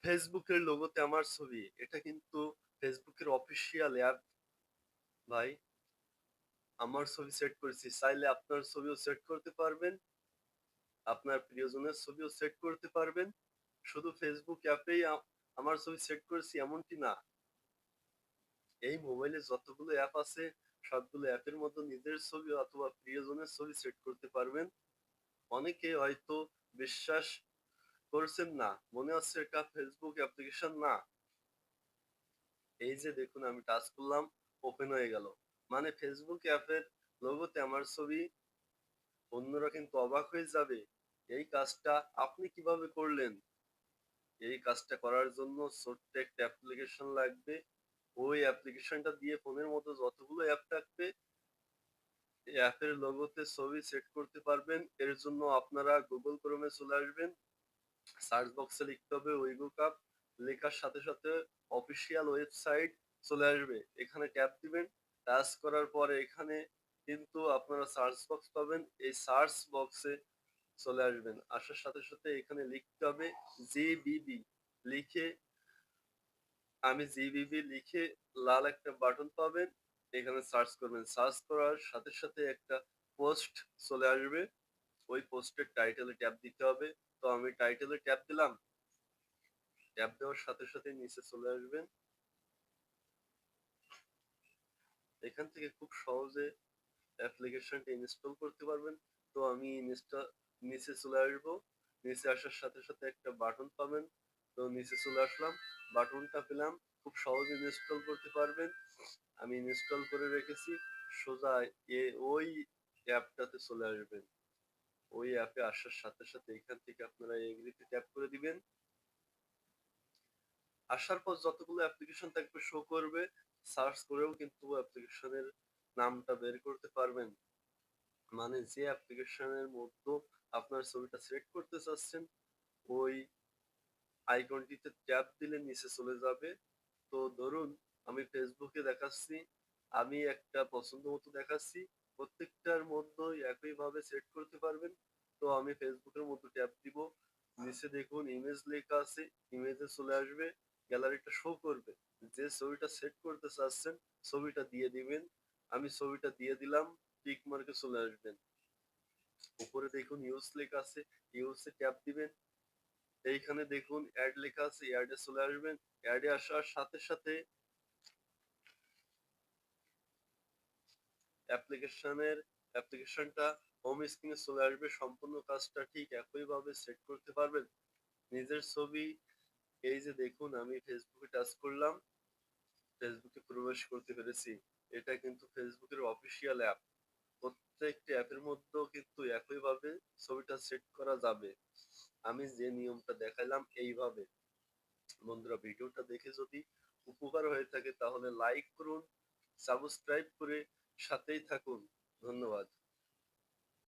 ফেসবুকের লোগোতে আমার ছবি। এটা কিন্তু ফেসবুকের অফিসিয়াল অ্যাপ ভাই। আমার ছবি সেট করেছি। চাইলে আপনার ছবিও সেট করতে পারবেন। আপনার প্রিয়জনের ছবিও সেট করতে পারবেন। শুধু ফেসবুক অ্যাপেই আমার ছবি সেট করেছি এমনটি না। এই মোবাইলে যতগুলো অ্যাপ আছে সবগুলো অ্যাপের মধ্যে নিজের ছবি অথবা প্রিয়জনের ছবি সেট করতে পারবেন। অনেকে হয়তো বিশ্বাস করছেন না। মনে হচ্ছে এটা ফেসবুক অ্যাপ্লিকেশন না। এই যে দেখুন আমি টাচ করলাম, ওপেন হয়ে গেল। মানে ফেসবুক অ্যাপের লোগোতে আমার ছবি। অন্যরা কিন্তু অবাক হয়ে যাবে। এই কাজটা আপনি কিভাবে করলেন? এই কাজটা করার জন্য ছোট্ট একটা অ্যাপ্লিকেশন লাগবে। ওই অ্যাপ্লিকেশনটা দিয়ে ফোনের মধ্যে যতগুলো অ্যাপ থাকবে এই অ্যাপের লোগোতে ছবি সেট করতে পারবেন। এর জন্য আপনারা গুগল ক্রোমে চলে আসবেন। সার্চ বক্সে লিখতে হবে উইগো কাপ। লেখার সাথে সাথে অফিসিয়াল ওয়েবসাইট চলে আসবে। এখানে ট্যাপ দিবেন। টাচ করার পরে এখানে কিন্তু আপনারা সার্চ বক্স পাবেন। এই সার্চ বক্সে চলে আসবেন। আসার সাথে সাথে এখানে লিখতে হবে জিবিবি। লিখে আমি জিবিবি লিখে লাল একটা বাটন পাবেন। এখানে সার্চ করবেন। সার্চ করার সাথে সাথে একটা পোস্ট চলে আসবে। ওই পোস্টের টাইটেলে ট্যাপ দিতে হবে। তো আমি টাইটেলে ট্যাপ দিলাম। ট্যাপ দেওয়ার সাথে সাথে নিচে চলে আসবেন। এখান থেকে খুব সহজে অ্যাপ্লিকেশনটা ইনস্টল করতে পারবেন। তো আমি নিচে চলে আসবো। নিচে আসার সাথে সাথে একটা বাটন পাবেন। তো নিচে চলে আসলাম। বাটনটা পেলাম। খুব সহজে ইনস্টল করতে পারবেন। আমি ইনস্টল করে রেখেছি। সোজা ওই অ্যাপটাতে চলে আসবেন। ওই অ্যাপে আসার সাথে সাথে এখান থেকে আপনারা এগ্রিতে ট্যাপ করে দিবেন। আসার পর যতগুলো অ্যাপ্লিকেশন থাকবে শো করবে। সার্চ করেও কিন্তু অ্যাপ্লিকেশনের নামটা বের করতে পারবেন। মানে যে অ্যাপ্লিকেশনের মধ্যে আপনার ছবিটা সেট করতে চাচ্ছেন ওই আইকনটিতে ট্যাপ দিলে নিচে চলে যাবে। তো ধরুন আমি ফেসবুকে দেখাচ্ছি, আমি একটা পছন্দ মতো দেখাচ্ছি। প্রত্যেকটার মধ্যেই একইভাবে সেট করতে পারবেন। তো আমি ফেসবুকের মধ্যে ট্যাপ দিব। নিচে দেখুন ইমেজ লেখা আছে। ইমেজে চলে আসবে। গ্যালারিটা শো করবে। যে ছবিটা সেট করতে চাচ্ছেন ছবিটা দিয়ে দিবেন। আমি ছবিটা দিয়ে দিলাম। টিক মার্কে চলে আসবেন। উপরে দেখুন ইউজ লেখা আছে। ইউজে ট্যাপ দিবেন। এইখানে দেখুন অ্যাড লেখা আছে। অ্যাডে চলে আসবেন। অ্যাডে আসার সাথে সাথে অ্যাপ্লিকেশনটা হোম স্ক্রিনে চলে আসবে। সম্পূর্ণ কাজটা ঠিক একইভাবে সেট করতে পারবেন। নিজের ছবি এই যে দেখুন আমি ফেসবুকে টাচ করলাম। ফেসবুকে প্রবেশ করতে পেরেছি। এটা কিন্তু ফেসবুকের অফিসিয়াল অ্যাপ। প্রত্যেকটি অ্যাপের মধ্যেও কিন্তু একইভাবে ছবিটা সেট করা যাবে। আমি যে নিয়মটা দেখাইলাম এইভাবে। বন্ধুরা ভিডিওটা দেখে যদি উপকার হয়ে থাকে তাহলে লাইক করুন, সাবস্ক্রাইব করে সাথেই থাকুন। ধন্যবাদ।